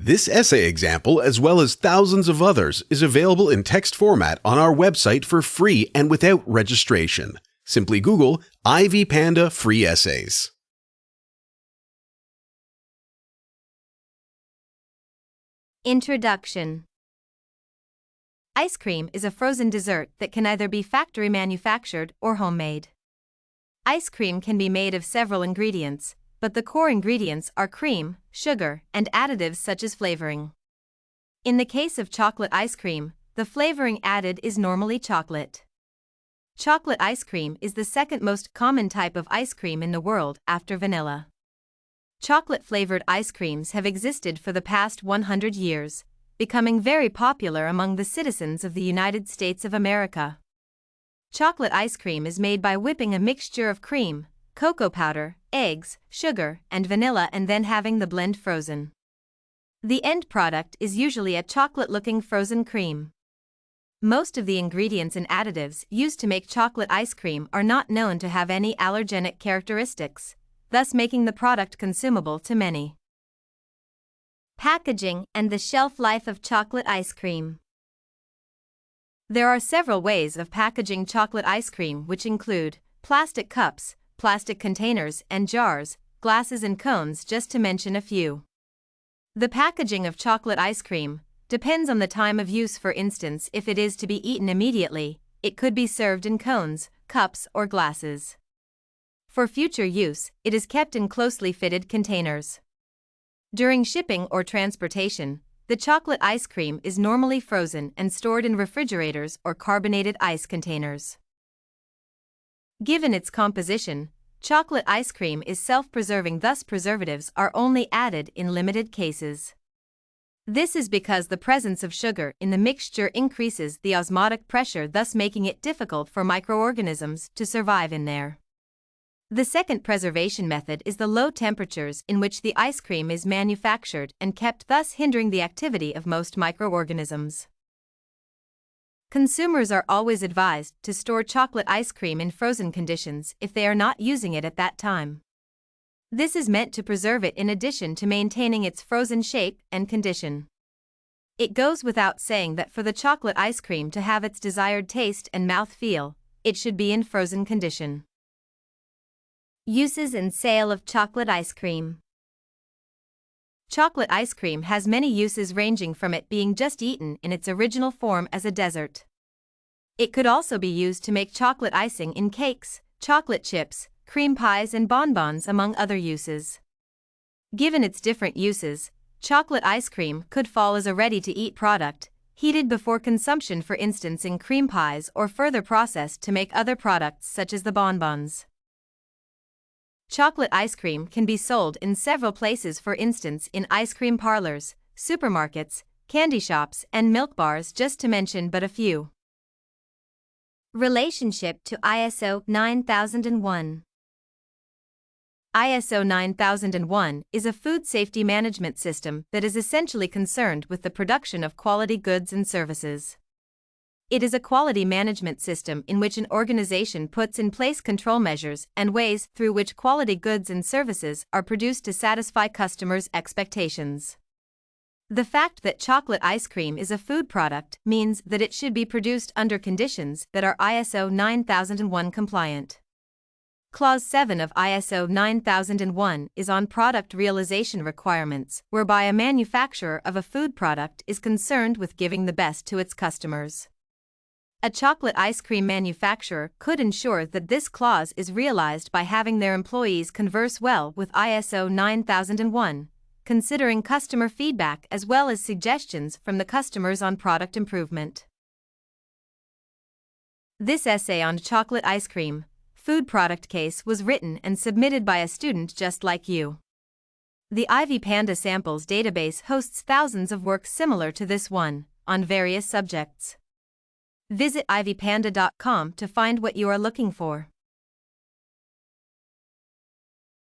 This essay example, as well as thousands of others, is available in text format on our website for free and without registration. Simply Google Ivy Panda Free Essays. Introduction. Ice cream is a frozen dessert that can either be factory manufactured or homemade. Ice cream can be made of several ingredients, but the core ingredients are cream, sugar, and additives such as flavoring. In the case of chocolate ice cream, the flavoring added is normally chocolate. Chocolate ice cream is the second most common type of ice cream in the world after vanilla. Chocolate-flavored ice creams have existed for the past 100 years, becoming very popular among the citizens of the United States of America. Chocolate ice cream is made by whipping a mixture of cream, cocoa powder, eggs, sugar, and vanilla and then having the blend frozen. The end product is usually a chocolate-looking frozen cream. Most of the ingredients and additives used to make chocolate ice cream are not known to have any allergenic characteristics, thus making the product consumable to many. Packaging and the shelf life of chocolate ice cream. There are several ways of packaging chocolate ice cream, which include plastic cups, plastic containers and jars, glasses and cones, just to mention a few. The packaging of chocolate ice cream depends on the time of use. For instance, if it is to be eaten immediately, it could be served in cones, cups, or glasses. For future use, it is kept in closely fitted containers. During shipping or transportation, the chocolate ice cream is normally frozen and stored in refrigerators or carbonated ice containers. Given its composition, chocolate ice cream is self-preserving, thus preservatives are only added in limited cases. This is because the presence of sugar in the mixture increases the osmotic pressure, thus making it difficult for microorganisms to survive in there. The second preservation method is the low temperatures in which the ice cream is manufactured and kept, thus hindering the activity of most microorganisms. Consumers are always advised to store chocolate ice cream in frozen conditions if they are not using it at that time. This is meant to preserve it in addition to maintaining its frozen shape and condition. It goes without saying that for the chocolate ice cream to have its desired taste and mouthfeel, it should be in frozen condition. Uses and sale of chocolate ice cream. Chocolate ice cream has many uses, ranging from it being just eaten in its original form as a dessert. It could also be used to make chocolate icing in cakes, chocolate chips, cream pies, and bonbons, among other uses. Given its different uses, chocolate ice cream could fall as a ready-to-eat product, heated before consumption, for instance in cream pies, or further processed to make other products such as the bonbons. Chocolate ice cream can be sold in several places, for instance in ice cream parlors, supermarkets, candy shops, and milk bars, just to mention but a few. Relationship to ISO 9001. ISO 9001 is a food safety management system that is essentially concerned with the production of quality goods and services. It is a quality management system in which an organization puts in place control measures and ways through which quality goods and services are produced to satisfy customers' expectations. The fact that chocolate ice cream is a food product means that it should be produced under conditions that are ISO 9001 compliant. Clause 7 of ISO 9001 is on product realization requirements, whereby a manufacturer of a food product is concerned with giving the best to its customers. A chocolate ice cream manufacturer could ensure that this clause is realized by having their employees converse well with ISO 9001, considering customer feedback as well as suggestions from the customers on product improvement. This essay on chocolate ice cream, food product case was written and submitted by a student just like you. The Ivy Panda Samples database hosts thousands of works similar to this one, on various subjects. Visit ivypanda.com to find what you are looking for.